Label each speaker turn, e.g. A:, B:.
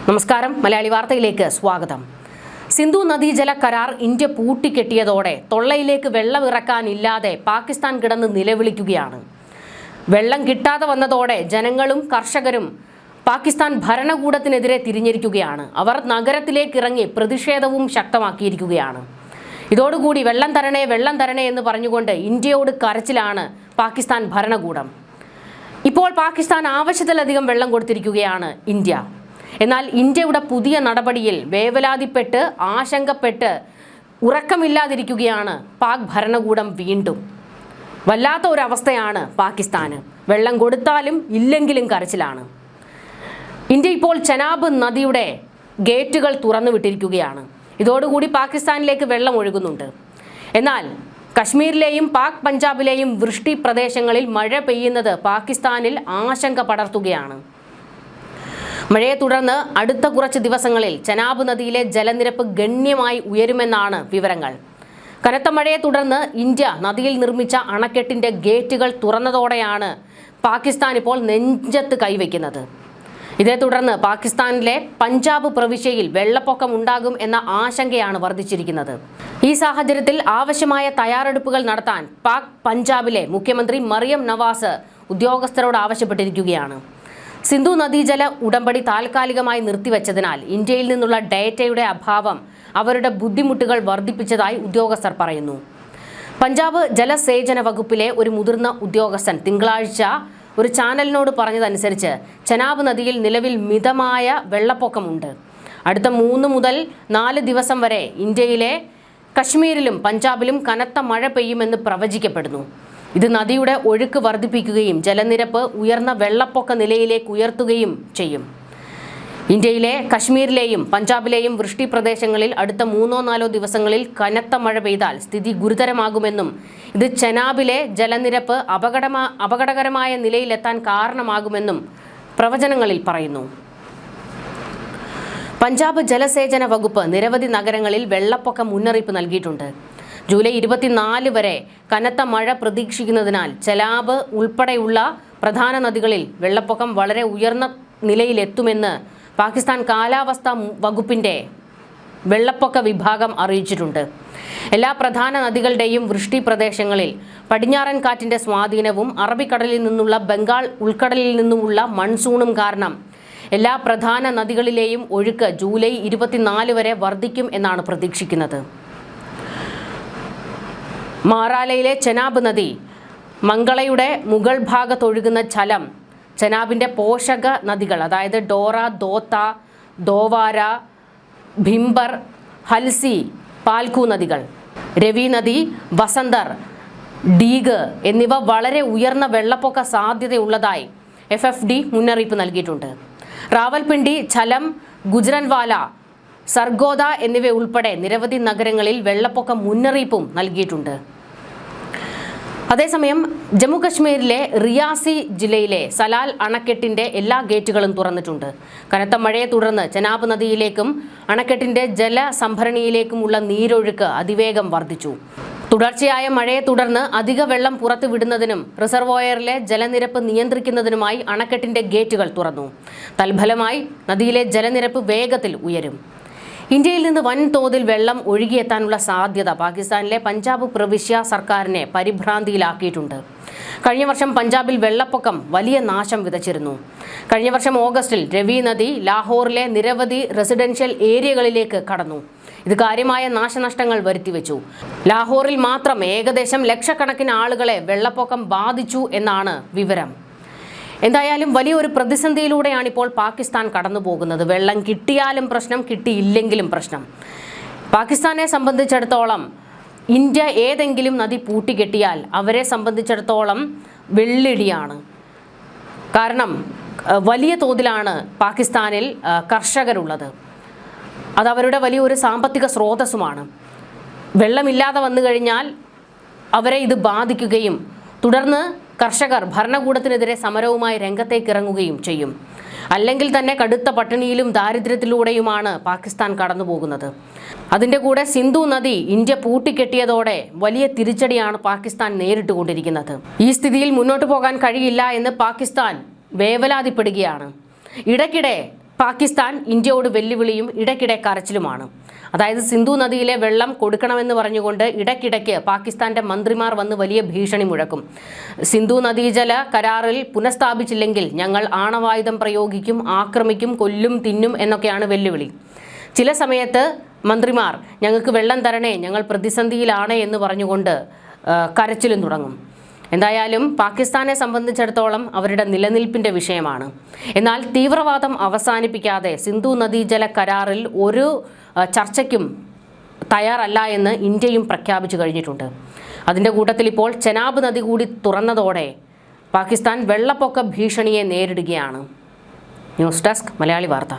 A: നമസ്കാരം, മലയാളി വാർത്തയിലേക്ക് സ്വാഗതം. സിന്ധു നദീജല കരാർ ഇന്ത്യ പൂട്ടിക്കെട്ടിയതോടെ തൊള്ളയിലേക്ക് വെള്ളമിറക്കാനില്ലാതെ പാകിസ്ഥാൻ കിടന്ന് നിലവിളിക്കുകയാണ്. വെള്ളം കിട്ടാതെ വന്നതോടെ ജനങ്ങളും കർഷകരും പാകിസ്ഥാൻ ഭരണകൂടത്തിനെതിരെ തിരിഞ്ഞിരിക്കുകയാണ്. അവർ നഗരത്തിലേക്ക് ഇറങ്ങി പ്രതിഷേധവും ശക്തമാക്കിയിരിക്കുകയാണ്. ഇതോടുകൂടി വെള്ളം തരണേ എന്ന് പറഞ്ഞുകൊണ്ട് ഇന്ത്യയോട് കരച്ചിലാണ് പാകിസ്ഥാൻ ഭരണകൂടം. ഇപ്പോൾ പാകിസ്ഥാൻ ആവശ്യത്തിലധികം വെള്ളം കൊടുത്തിരിക്കുകയാണ് ഇന്ത്യ. എന്നാൽ ഇന്ത്യയുടെ പുതിയ നടപടിയിൽ വേവലാതിപ്പെട്ട് ആശങ്കപ്പെട്ട് ഉറക്കമില്ലാതിരിക്കുകയാണ് പാക് ഭരണകൂടം. വീണ്ടും വല്ലാത്ത ഒരവസ്ഥയാണ് പാകിസ്ഥാന്. വെള്ളം കൊടുത്താലും ഇല്ലെങ്കിലും കരച്ചിലാണ്. ഇന്ത്യ ഇപ്പോൾ ചെനാബ് നദിയുടെ ഗേറ്റുകൾ തുറന്നു വിട്ടിരിക്കുകയാണ്. ഇതോടുകൂടി പാകിസ്ഥാനിലേക്ക് വെള്ളം ഒഴുകുന്നുണ്ട്. എന്നാൽ കശ്മീരിലെയും പാക് പഞ്ചാബിലെയും വൃഷ്ടി പ്രദേശങ്ങളിൽ മഴ പെയ്യുന്നത് പാകിസ്ഥാനിൽ ആശങ്ക പടർത്തുകയാണ്. മഴയെ തുടർന്ന് അടുത്ത കുറച്ച് ദിവസങ്ങളിൽ ചെനാബ് നദിയിലെ ജലനിരപ്പ് ഗണ്യമായി ഉയരുമെന്നാണ് വിവരങ്ങൾ. കനത്ത മഴയെ തുടർന്ന് ഇന്ത്യ നദിയിൽ നിർമ്മിച്ച അണക്കെട്ടിന്റെ ഗേറ്റുകൾ തുറന്നതോടെയാണ് പാകിസ്ഥാൻ ഇപ്പോൾ നെഞ്ചത്ത് കൈവയ്ക്കുന്നത്. ഇതേ തുടർന്ന് പാകിസ്ഥാനിലെ പഞ്ചാബ് പ്രവിശ്യയിൽ വെള്ളപ്പൊക്കം ഉണ്ടാകും എന്ന ആശങ്കയാണ് വർദ്ധിച്ചിരിക്കുന്നത്. ഈ സാഹചര്യത്തിൽ ആവശ്യമായ തയ്യാറെടുപ്പുകൾ നടത്താൻ പാക് പഞ്ചാബിലെ മുഖ്യമന്ത്രി മറിയം നവാസ് ഉദ്യോഗസ്ഥരോട് ആവശ്യപ്പെട്ടിരിക്കുകയാണ്. സിന്ധു നദീജല ഉടമ്പടി താൽക്കാലികമായി നിർത്തിവെച്ചതിനാൽ ഇന്ത്യയിൽ നിന്നുള്ള ഡേറ്റയുടെ അഭാവം അവരുടെ ബുദ്ധിമുട്ടുകൾ വർദ്ധിപ്പിച്ചതായി ഉദ്യോഗസ്ഥർ പറയുന്നു. പഞ്ചാബ് ജലസേചന വകുപ്പിലെ ഒരു മുതിർന്ന ഉദ്യോഗസ്ഥൻ തിങ്കളാഴ്ച ഒരു ചാനലിനോട് പറഞ്ഞതനുസരിച്ച് ചെനാബ് നദിയിൽ നിലവിൽ മിതമായ വെള്ളപ്പൊക്കമുണ്ട്. അടുത്ത 3 മുതൽ 4 ദിവസം വരെ ഇന്ത്യയിലെ കശ്മീരിലും പഞ്ചാബിലും കനത്ത മഴ പെയ്യുമെന്ന് പ്രവചിക്കപ്പെടുന്നു. ഇത് നദിയുടെ ഒഴുക്ക് വർദ്ധിപ്പിക്കുകയും ജലനിരപ്പ് ഉയർന്ന വെള്ളപ്പൊക്ക നിലയിലേക്ക് ഉയർത്തുകയും ചെയ്യും. ഇന്ത്യയിലെ കശ്മീരിലെയും പഞ്ചാബിലെയും വൃഷ്ടി പ്രദേശങ്ങളിൽ അടുത്ത 3-4 ദിവസങ്ങളിൽ കനത്ത മഴ പെയ്താൽ സ്ഥിതി ഗുരുതരമാകുമെന്നും ഇത് ചെനാബിലെ ജലനിരപ്പ് അപകടകരമായ നിലയിലെത്താൻ കാരണമാകുമെന്നും പ്രവചനങ്ങളിൽ പറയുന്നു. പഞ്ചാബ് ജലസേചന വകുപ്പ് നിരവധി നഗരങ്ങളിൽ വെള്ളപ്പൊക്ക മുന്നറിയിപ്പ് നൽകിയിട്ടുണ്ട്. ജൂലൈ 24 വരെ കനത്ത മഴ പ്രതീക്ഷിക്കുന്നതിനാൽ ചെനാബ് ഉൾപ്പെടെയുള്ള പ്രധാന നദികളിൽ വെള്ളപ്പൊക്കം വളരെ ഉയർന്ന നിലയിലെത്തുമെന്ന് പാകിസ്ഥാൻ കാലാവസ്ഥാ വകുപ്പിന്റെ വെള്ളപ്പൊക്ക വിഭാഗം അറിയിച്ചിട്ടുണ്ട്. എല്ലാ പ്രധാന നദികളുടെയും വൃഷ്ടി പ്രദേശങ്ങളിൽ പടിഞ്ഞാറൻ കാറ്റിന്റെ സ്വാധീനവും അറബിക്കടലിൽ നിന്നുള്ള ബംഗാൾ ഉൾക്കടലിൽ നിന്നുമുള്ള മൺസൂണും കാരണം എല്ലാ പ്രധാന നദികളിലെയും ഒഴുക്ക് ജൂലൈ 24 വരെ വർദ്ധിക്കും എന്നാണ് പ്രതീക്ഷിക്കുന്നത്. മാറാലയിലെ ചെനാബ് നദി മംഗളയുടെ മുകൾ ഭാഗത്തൊഴുകുന്ന ജലം ചെനാബിന്റെ പോഷക നദികൾ അതായത് ഡോറ, ദോത്ത, ദോവാര, ഭിംബർ, ഹൽസി, പാൽക്കു നദികൾ, രവി നദി, വസന്തർ, ഡീഗ് എന്നിവ വളരെ ഉയർന്ന വെള്ളപ്പൊക്ക സാധ്യതയുള്ളതായി FFD മുന്നറിയിപ്പ് നൽകിയിട്ടുണ്ട്. റാവൽപിണ്ടി, ഝലം, ഗുജ്റൻവാല, സർഗോദ എന്നിവ ഉൾപ്പെടെ നിരവധി നഗരങ്ങളിൽ വെള്ളപ്പൊക്ക മുന്നറിയിപ്പും നൽകിയിട്ടുണ്ട്. അതേസമയം ജമ്മു കശ്മീരിലെ റിയാസി ജില്ലയിലെ സലാൽ അണക്കെട്ടിന്റെ എല്ലാ ഗേറ്റുകളും തുറന്നിട്ടുണ്ട്. കനത്ത മഴയെ തുടർന്ന് ചെനാബ് നദിയിലേക്കും അണക്കെട്ടിന്റെ ജലസംഭരണിയിലേക്കുമുള്ള നീരൊഴുക്ക് അതിവേഗം വർദ്ധിച്ചു. തുടർച്ചയായ മഴയെ തുടർന്ന് അധിക വെള്ളം പുറത്തുവിടുന്നതിനും റിസർവോയറിലെ ജലനിരപ്പ് നിയന്ത്രിക്കുന്നതിനുമായി അണക്കെട്ടിന്റെ ഗേറ്റുകൾ തുറന്നു. തൽഫലമായി നദിയിലെ ജലനിരപ്പ് വേഗത്തിൽ ഉയരും. ഇന്ത്യയിൽ നിന്ന് വൻതോതിൽ വെള്ളം ഒഴുകിയെത്താനുള്ള സാധ്യത പാകിസ്ഥാനിലെ പഞ്ചാബ് പ്രവിശ്യ സർക്കാരിനെ പരിഭ്രാന്തിയിലാക്കിയിട്ടുണ്ട്. കഴിഞ്ഞ വർഷം പഞ്ചാബിൽ വെള്ളപ്പൊക്കം വലിയ നാശം വിതച്ചിരുന്നു. കഴിഞ്ഞ വർഷം ഓഗസ്റ്റിൽ രവി നദി ലാഹോറിലെ നിരവധി റെസിഡൻഷ്യൽ ഏരിയകളിലേക്ക് കടന്നു. ഇത് കാര്യമായ നാശനഷ്ടങ്ങൾ വരുത്തിവെച്ചു. ലാഹോറിൽ മാത്രം ഏകദേശം ലക്ഷക്കണക്കിന് ആളുകളെ വെള്ളപ്പൊക്കം ബാധിച്ചു എന്നാണ് വിവരം. എന്തായാലും വലിയൊരു പ്രതിസന്ധിയിലൂടെയാണ് ഇപ്പോൾ പാകിസ്ഥാൻ കടന്നു പോകുന്നത്. വെള്ളം കിട്ടിയാലും പ്രശ്നം, കിട്ടിയില്ലെങ്കിലും പ്രശ്നം. പാകിസ്ഥാനെ സംബന്ധിച്ചിടത്തോളം ഇന്ത്യ ഏതെങ്കിലും നദി പൂട്ടിക്കെട്ടിയാൽ അവരെ സംബന്ധിച്ചിടത്തോളം വെള്ളിടിയാണ്. കാരണം വലിയ തോതിലാണ് പാകിസ്ഥാനിൽ കർഷകരുള്ളത്. അതവരുടെ വലിയൊരു സാമ്പത്തിക സ്രോതസ്സുമാണ്. വെള്ളമില്ലാതെ വന്നു കഴിഞ്ഞാൽ അവരെ ഇത് ബാധിക്കുകയും തുടർന്ന് കർഷകർ ഭരണകൂടത്തിനെതിരെ സമരവുമായി രംഗത്തേക്ക് ഇറങ്ങുകയും ചെയ്യും. അല്ലെങ്കിൽ തന്നെ കടുത്ത പട്ടിണിയിലും ദാരിദ്ര്യത്തിലൂടെയുമാണ് പാകിസ്ഥാൻ കടന്നു പോകുന്നത്. അതിൻ്റെ കൂടെ സിന്ധു നദി ഇന്ത്യ പൂട്ടിക്കെട്ടിയതോടെ വലിയ തിരിച്ചടിയാണ് പാകിസ്ഥാൻ നേരിട്ടുകൊണ്ടിരിക്കുന്നത്. ഈ സ്ഥിതിയിൽ മുന്നോട്ട് പോകാൻ കഴിയില്ല എന്ന് പാകിസ്ഥാൻ വേവലാതിപ്പെടുകയാണ്. ഇടയ്ക്കിടെ പാകിസ്ഥാൻ ഇന്ത്യയോട് വെല്ലുവിളിയും ഇടയ്ക്കിടെ കരച്ചിലുമാണ്. അതായത് സിന്ധു നദിയിലെ വെള്ളം കൊടുക്കണമെന്ന് പറഞ്ഞുകൊണ്ട് ഇടയ്ക്കിടയ്ക്ക് പാകിസ്ഥാന്റെ മന്ത്രിമാർ വന്ന് വലിയ ഭീഷണി മുഴക്കും. സിന്ധു നദീജല കരാറിൽ പുനഃസ്ഥാപിച്ചില്ലെങ്കിൽ ഞങ്ങൾ ആണവായുധം പ്രയോഗിക്കും, ആക്രമിക്കും, കൊല്ലും, തിന്നും എന്നൊക്കെയാണ് വെല്ലുവിളി. ചില സമയത്ത് മന്ത്രിമാർ ഞങ്ങൾക്ക് വെള്ളം തരണേ, ഞങ്ങൾ പ്രതിസന്ധിയിലാണ് എന്ന് പറഞ്ഞുകൊണ്ട് കരച്ചിലും തുടങ്ങും. എന്തായാലും പാകിസ്ഥാനെ സംബന്ധിച്ചിടത്തോളം അവരുടെ നിലനിൽപ്പിന്റെ വിഷയമാണ്. എന്നാൽ തീവ്രവാദം അവസാനിപ്പിക്കാതെ സിന്ധു നദീജല കരാറിൽ ഒരു ചർച്ചയ്ക്കും തയ്യാറല്ല എന്ന് ഇന്ത്യയും പ്രഖ്യാപിച്ചു കഴിഞ്ഞിട്ടുണ്ട്. അതിൻ്റെ കൂട്ടത്തിൽ ഇപ്പോൾ ചെനാബ് നദി കൂടി തുറന്നതോടെ പാകിസ്ഥാൻ വെള്ളപ്പൊക്ക ഭീഷണിയെ നേരിടുകയാണ്. ന്യൂസ് ഡെസ്ക് മലയാളി വാർത്ത.